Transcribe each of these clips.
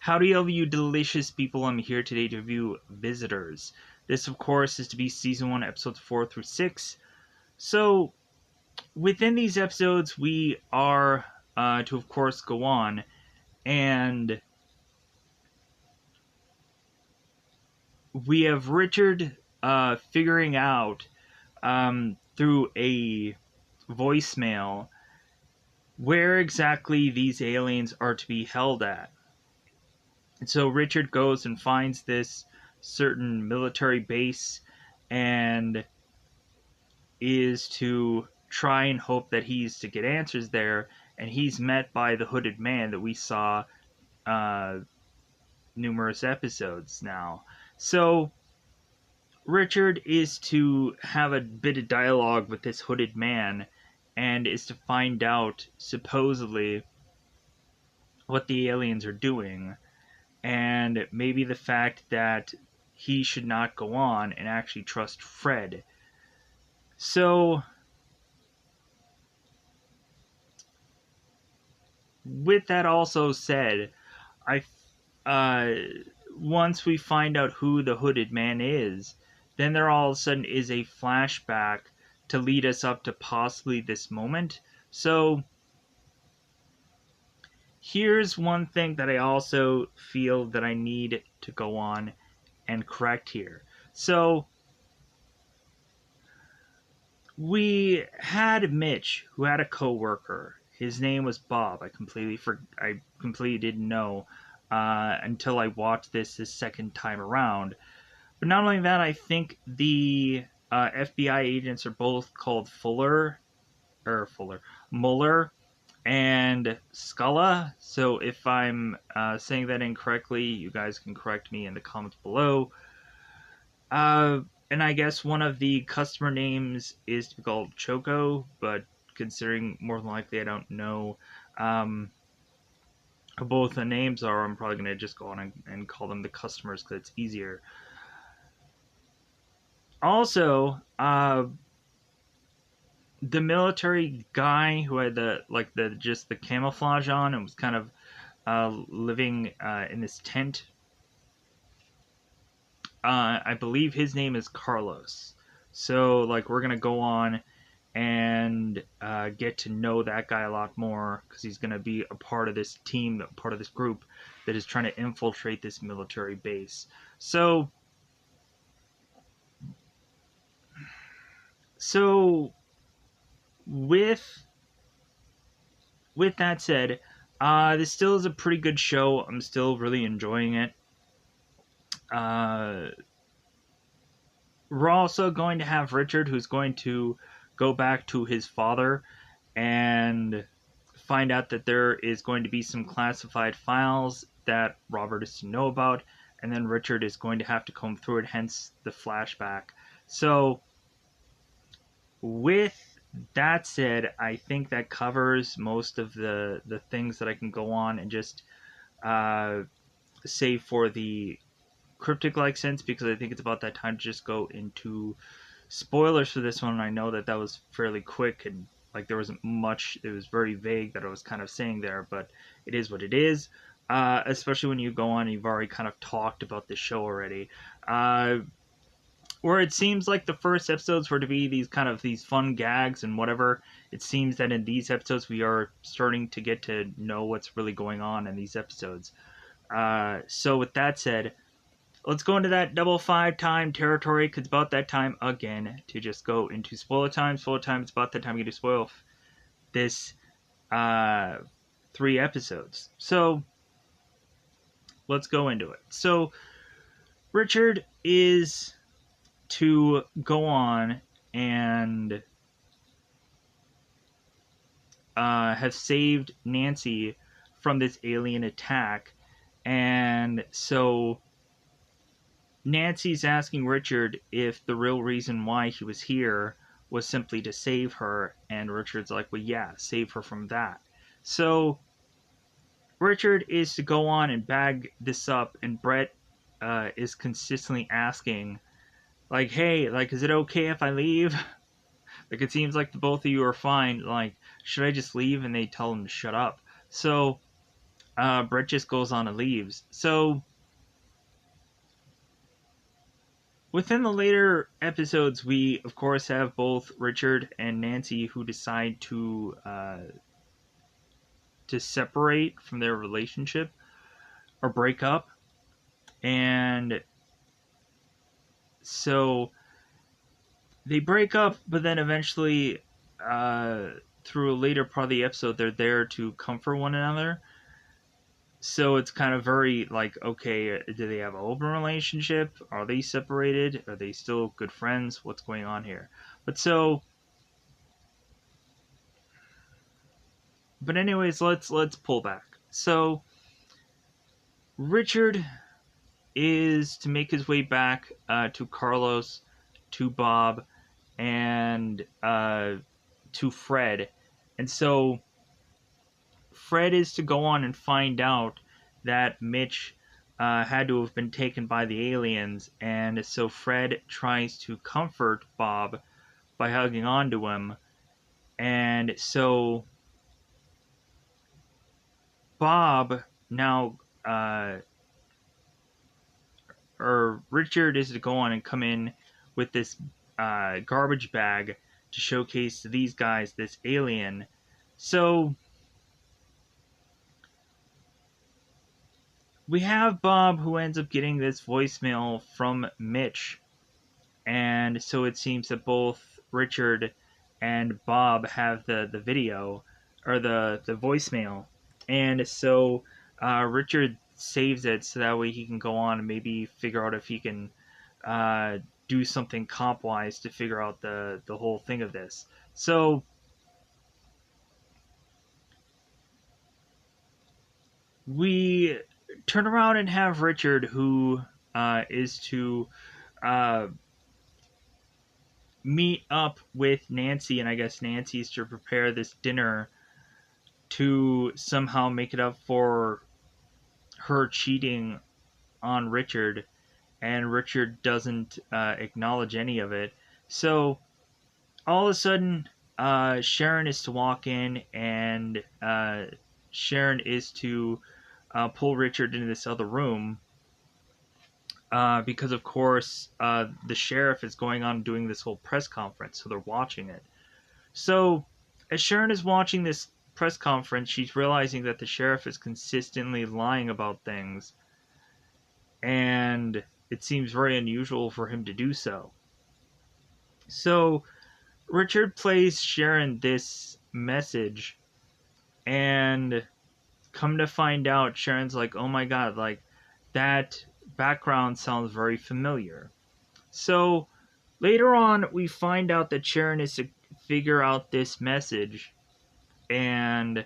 Howdy, all of you delicious people. I'm here today to review Visitors. This, of course, is to be Season 1, Episodes 4 through 6. So, within these episodes, we are to, of course, go on and we have Richard figuring out through a voicemail where exactly these aliens are to be held at. And so Richard goes and finds this certain military base and is to try and hope that he's to get answers there. And he's met by the hooded man that we saw numerous episodes now. So Richard is to have a bit of dialogue with this hooded man and is to find out, supposedly, what the aliens are doing. And maybe the fact that he should not go on and actually trust Fred. So, with that also said, once we find out who the hooded man is, then there all of a sudden is a flashback to lead us up to possibly this moment. So, here's one thing that I also feel that I need to go on and correct here. So, we had Mitch, who had a coworker. His name was Bob. I completely didn't know until I watched this second time around. But not only that, I think the FBI agents are both called Mueller and Sculla. So if I'm saying that incorrectly, you guys can correct me in the comments below. And I guess one of the customer names is to be called Choco, but considering more than likely I don't know who both the names are, I'm probably going to just go on and call them the customers because it's easier. Also, the military guy who had the camouflage on and was kind of living in this tent, I believe his name is Carlos. So we're gonna go on and get to know that guy a lot more because he's gonna be a part of this team, a part of this group that is trying to infiltrate this military base. So with that said, this still is a pretty good show. I'm still really enjoying it. We're also going to have Richard, who's going to go back to his father and find out that there is going to be some classified files that Robert is to know about, and then Richard is going to have to comb through it, hence the flashback. So, with that said, I think that covers most of the things that I can go on and just say for the cryptic-like sense, because I think it's about that time to just go into spoilers for this one. I know that was fairly quick and there wasn't much. It was very vague that I was kind of saying there, but it is what it is. Especially when you go on and you've already kind of talked about the show already. Where it seems like the first episodes were to be these fun gags and whatever, it seems that in these episodes we are starting to get to know what's really going on in these episodes. So with that said, let's go into that double 5 time territory, because it's about that time again to just go into spoiler time. Spoiler time, it's about that time we get to spoil this 3 episodes. So, let's go into it. So, Richard is to go on and have saved Nancy from this alien attack, and so Nancy's asking Richard if the real reason why he was here was simply to save her, and Richard's like, well, yeah, save her from that. So Richard is to go on and bag this up, and Brett is consistently asking, hey, is it okay if I leave? It seems like the both of you are fine. Should I just leave? And they tell him to shut up. So Brett just goes on and leaves. So within the later episodes, we of course have both Richard and Nancy who decide to separate from their relationship or break up, and so they break up, but then eventually, through a later part of the episode, they're there to comfort one another. So it's kind of very like, okay, do they have an open relationship? Are they separated? Are they still good friends? What's going on here? But anyways, let's pull back. So Richard is to make his way back to Carlos, to Bob, and to Fred. And so Fred is to go on and find out that Mitch had to have been taken by the aliens. And so Fred tries to comfort Bob by hugging onto him. And so Bob now, or Richard is to go on and come in with this garbage bag to showcase to these guys this alien. So we have Bob who ends up getting this voicemail from Mitch. And so it seems that both Richard and Bob have the video or the voicemail. And so Richard saves it so that way he can go on and maybe figure out if he can uh, do something comp wise to figure out the whole thing of this. So we turn around and have Richard, who is to uh, meet up with Nancy, and I guess Nancy's to prepare this dinner to somehow make it up for her cheating on Richard, and Richard doesn't acknowledge any of it. So all of a sudden, Sharon is to walk in, and Sharon is to pull Richard into this other room. Because of course the sheriff is going on doing this whole press conference, so they're watching it. So as Sharon is watching this press conference, she's realizing that the sheriff is consistently lying about things, and it seems very unusual for him to do so. So Richard plays Sharon this message, and come to find out, Sharon's like, oh my god, like, that background sounds very familiar. So later on, we find out that Sharon is to figure out this message, and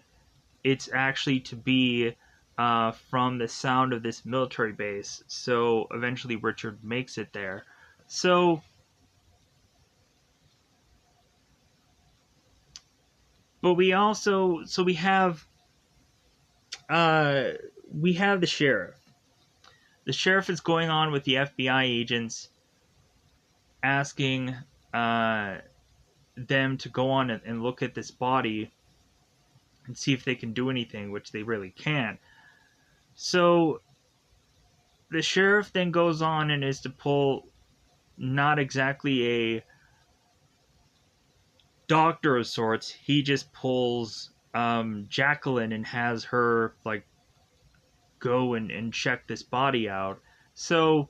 it's actually to be from the sound of this military base. So eventually, Richard makes it there. So, but uh, we have the sheriff. The sheriff is going on with the FBI agents, asking them to go on and look at this body and see if they can do anything, which they really can't. So the sheriff then goes on and is to pull not exactly a doctor of sorts. He just pulls Jacqueline and has her like go and check this body out. So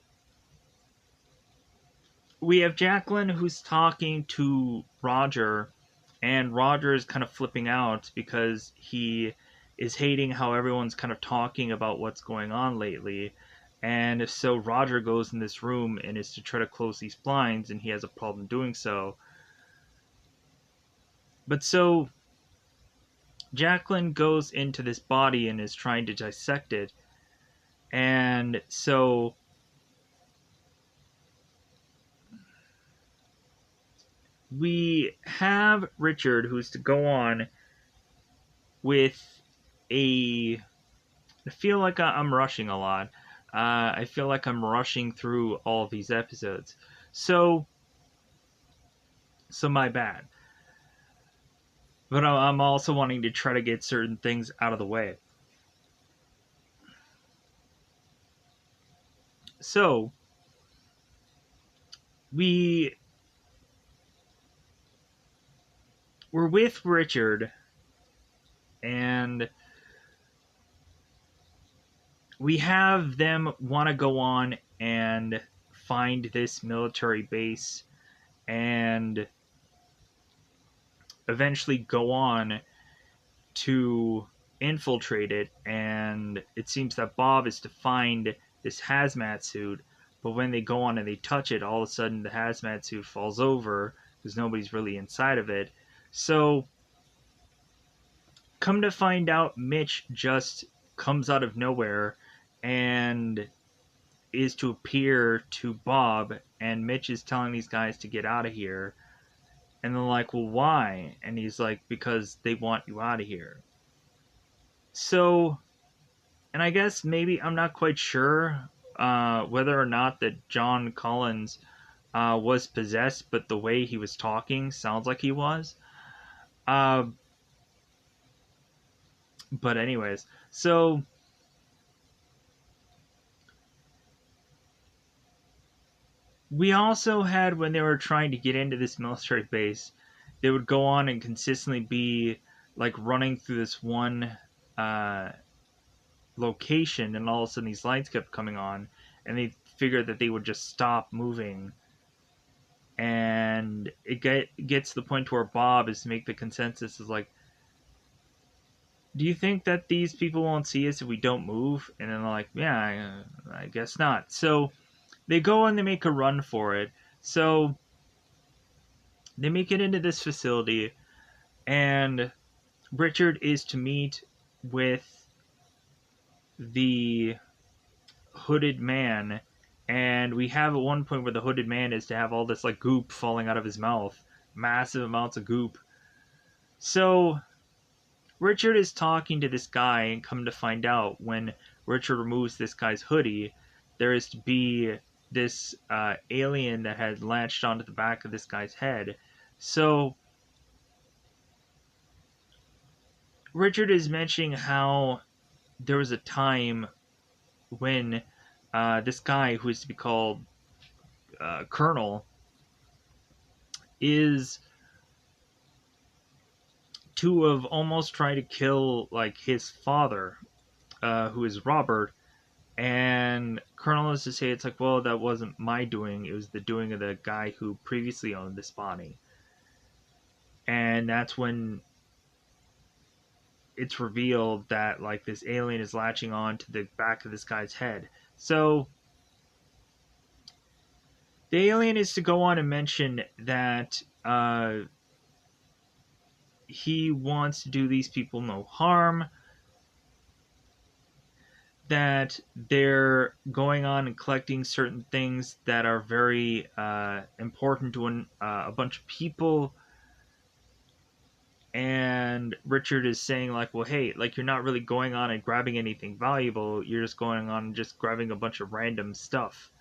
we have Jacqueline who's talking to Roger, and Roger is kind of flipping out because he is hating how everyone's kind of talking about what's going on lately. And so Roger goes in this room and is to try to close these blinds, and he has a problem doing so. But so Jacqueline goes into this body and is trying to dissect it. And so we have Richard who's to go on with a. I feel like I'm rushing a lot. I feel like I'm rushing through all of these episodes. So my bad. But I'm also wanting to try to get certain things out of the way. So we were with Richard, and we have them want to go on and find this military base and eventually go on to infiltrate it. And it seems that Bob is to find this hazmat suit, but when they go on and they touch it, all of a sudden the hazmat suit falls over because nobody's really inside of it. So come to find out, Mitch just comes out of nowhere and is to appear to Bob, and Mitch is telling these guys to get out of here. And they're like, well, why? And he's like, because they want you out of here. So, and I guess maybe, I'm not quite sure whether or not that John Collins was possessed, but the way he was talking sounds like he was. Uh, but anyways, so we also had, when they were trying to get into this military base, they would go on and consistently be like running through this one uh, location, and all of a sudden these lights kept coming on, and they figured that they would just stop moving. And gets to the point where Bob is to make the consensus is like, do you think that these people won't see us if we don't move? And then they're like, yeah, I guess not. So they go and they make a run for it. So they make it into this facility, and Richard is to meet with the hooded man. And we have at one point where the hooded man is to have all this like goop falling out of his mouth, massive amounts of goop. So Richard is talking to this guy, and come to find out, when Richard removes this guy's hoodie, there is to be this alien that had latched onto the back of this guy's head. So Richard is mentioning how there was a time when this guy, who is to be called Colonel, is to have almost tried to kill like his father, who is Robert. And Colonel is to say, it's like, well, that wasn't my doing, it was the doing of the guy who previously owned this body. And that's when it's revealed that like this alien is latching on to the back of this guy's head. So the alien is to go on and mention that he wants to do these people no harm, that they're going on and collecting certain things that are very important to a bunch of people. And Richard is saying like, well, hey, like, you're not really going on and grabbing anything valuable, you're just going on and just grabbing a bunch of random stuff.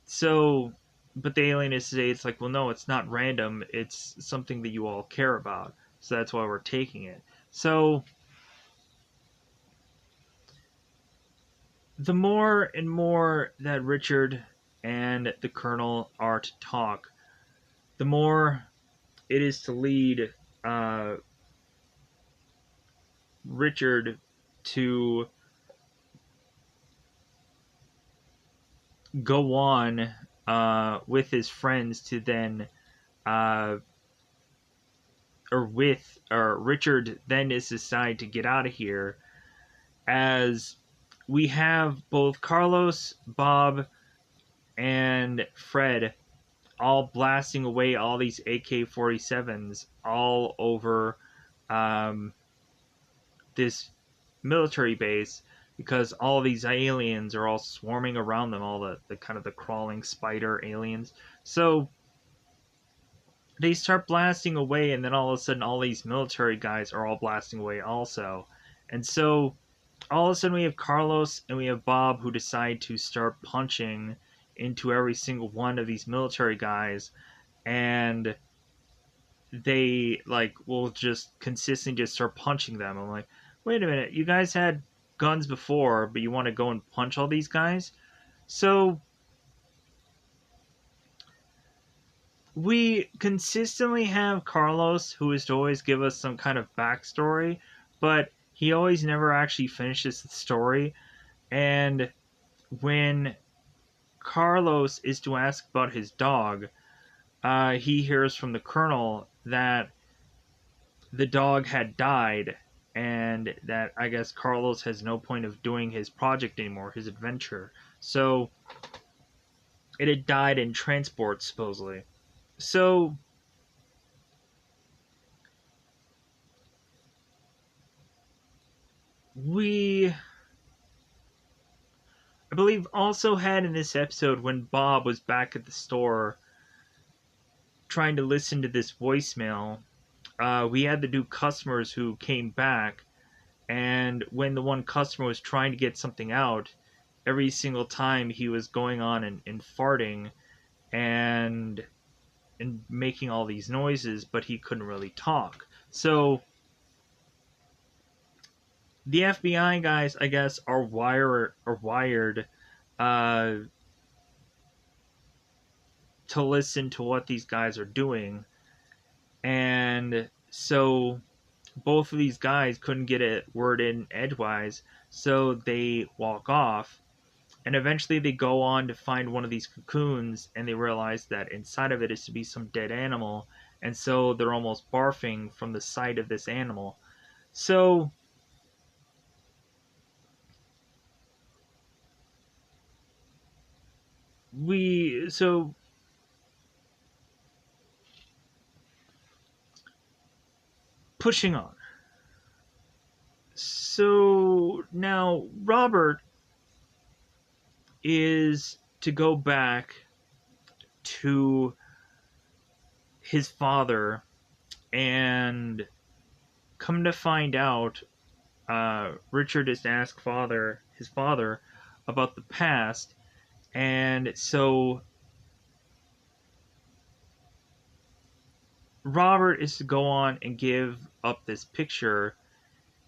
So, but the alien is to say, it's like, well, no, it's not random, it's something that you all care about, so that's why we're taking it. So the more and more that Richard and the Colonel are to talk, the more it is to lead Richard to go on with his friends to then, or Richard then is decided to get out of here, as we have both Carlos, Bob, and Fred all blasting away all these AK-47s all over this military base, because all these aliens are all swarming around them, all the kind of the crawling spider aliens. So they start blasting away, and then all of a sudden all these military guys are all blasting away also. And so all of a sudden we have Carlos and we have Bob, who decide to start punching into every single one of these military guys, and they like will just consistently just start punching them. I'm like, wait a minute, you guys had guns before, but you want to go and punch all these guys? So we consistently have Carlos, who is to always give us some kind of backstory, but he always never actually finishes the story. And when Carlos is to ask about his dog, he hears from the colonel that the dog had died, and that I guess Carlos has no point of doing his project anymore, his adventure. So it had died in transport, supposedly. So we, I believe, also had in this episode when Bob was back at the store trying to listen to this voicemail. We had the new customers who came back, and when the one customer was trying to get something out, every single time he was going on and farting and making all these noises, but he couldn't really talk. So the FBI guys, I guess, are wired uh, to listen to what these guys are doing, and so both of these guys couldn't get a word in edgewise, so they walk off. And eventually they go on to find one of these cocoons, and they realize that inside of it is to be some dead animal, and so they're almost barfing from the sight of this animal. So we so pushing on. So now Robert is to go back to his father, and come to find out, Richard is to ask his father about the past, and so Robert is to go on and give up this picture,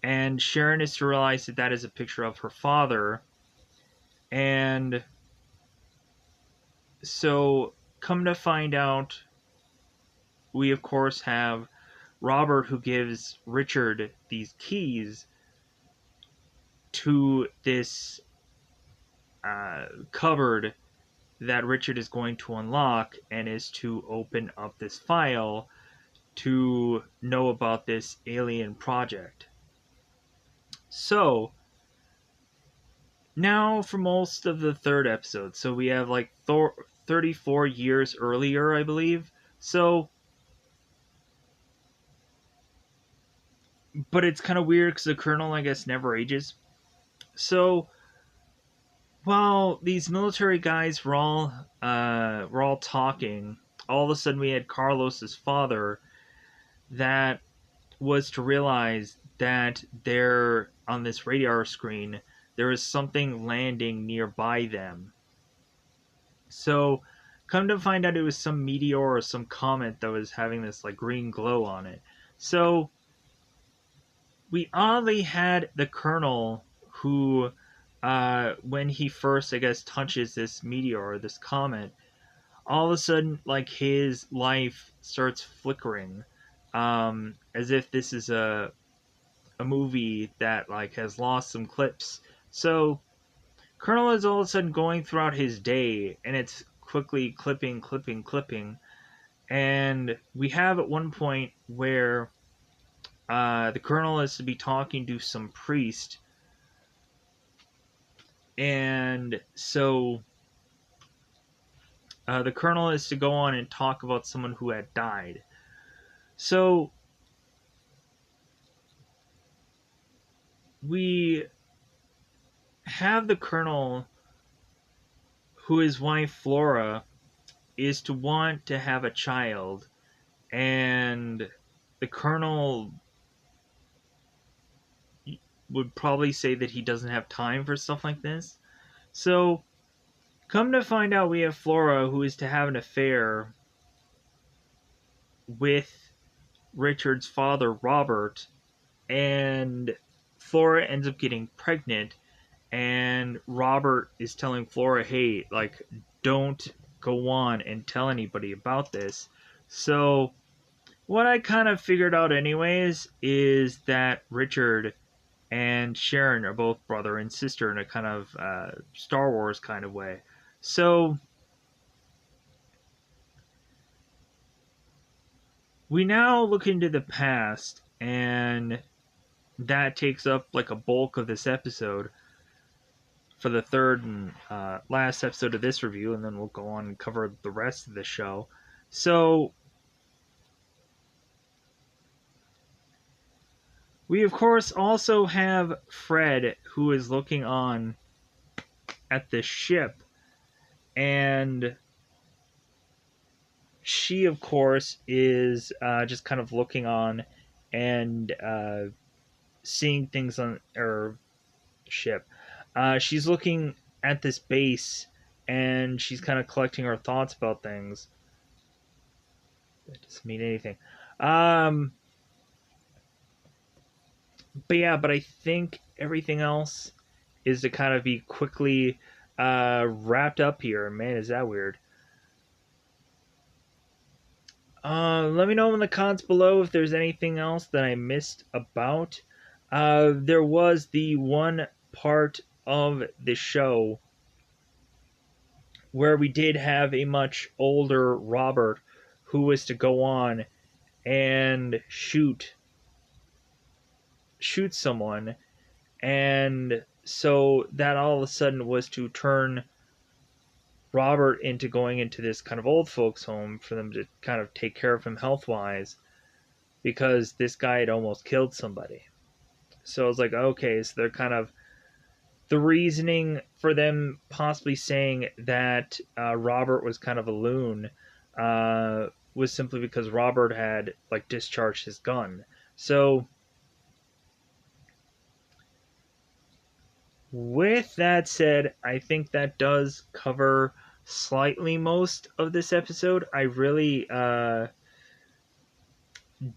and Sharon is to realize that that is a picture of her father, and so come to find out, we of course have Robert who gives Richard these keys to this cupboard that Richard is going to unlock, and is to open up this file to know about this alien project. So, now for most of the third episode. So we have like 34 years earlier, I believe. So, but it's kind of weird because the Colonel, I guess, never ages. So, while these military guys were all talking, all of a sudden we had Carlos's father that was to realize that there on this radar screen there is something landing nearby them. So come to find out it was some meteor or some comet that was having this like green glow on it. So we oddly had the Colonel who when he first I guess touches this meteor or this comet, all of a sudden like his life starts flickering, as if this is a movie that like has lost some clips. So Colonel is all of a sudden going throughout his day, and it's quickly clipping, and we have at one point where the Colonel is to be talking to some priest, and so the Colonel is to go on and talk about someone who had died. So we have the Colonel, who his wife Flora is to want to have a child, and the Colonel would probably say that he doesn't have time for stuff like this. So, come to find out, we have Flora who is to have an affair with Richard's father, Robert, and Flora ends up getting pregnant, and Robert is telling Flora, hey, like, don't go on and tell anybody about this. So what I kind of figured out anyways is that Richard and Sharon are both brother and sister in a kind of Star Wars kind of way. So we now look into the past, and that takes up like a bulk of this episode for the third and last episode of this review, and then we'll go on and cover the rest of the show. So we, of course, also have Fred, who is looking on at the ship, and she, of course, is just kind of looking on and seeing things on her ship. She's looking at this base, and she's kind of collecting her thoughts about things. That doesn't mean anything. But yeah, but I think everything else is to kind of be quickly wrapped up here. Man, is that weird. Let me know in the comments below if there's anything else that I missed about. There was the one part of the show where we did have a much older Robert who was to go on and shoot someone, and so that all of a sudden was to turn Robert into going into this kind of old folks home for them to kind of take care of him health wise, because this guy had almost killed somebody. So I was like, okay, so they're kind of, the reasoning for them possibly saying that Robert was kind of a loon was simply because Robert had like discharged his gun. So with that said, I think that does cover slightly most of this episode. I really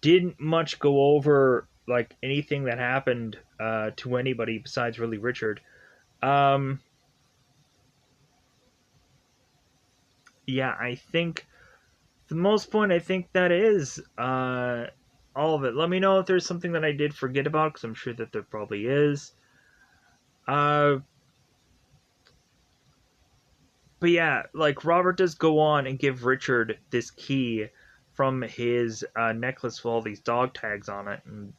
didn't much go over like anything that happened to anybody besides really Richard. Yeah, I think for the most point, I think that is all of it. Let me know if there's something that I did forget about, because I'm sure that there probably is. But yeah, like Robert does go on and give Richard this key from his necklace with all these dog tags on it, and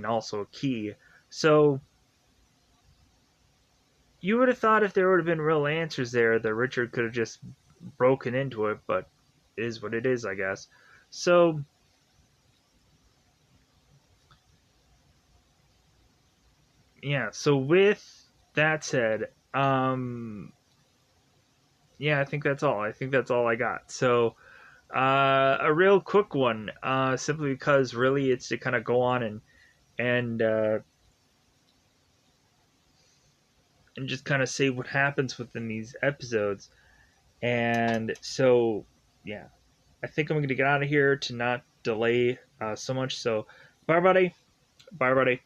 also a key. So you would have thought if there would have been real answers there that Richard could have just broken into it, but it is what it is, I guess. So yeah, so with that said, yeah, I think that's all. I think that's all I got. So a real quick one, simply because really it's to kind of go on and and just kind of say what happens within these episodes. And so, yeah, I think I'm going to get out of here to not delay so much. So, bye, everybody. Bye, everybody.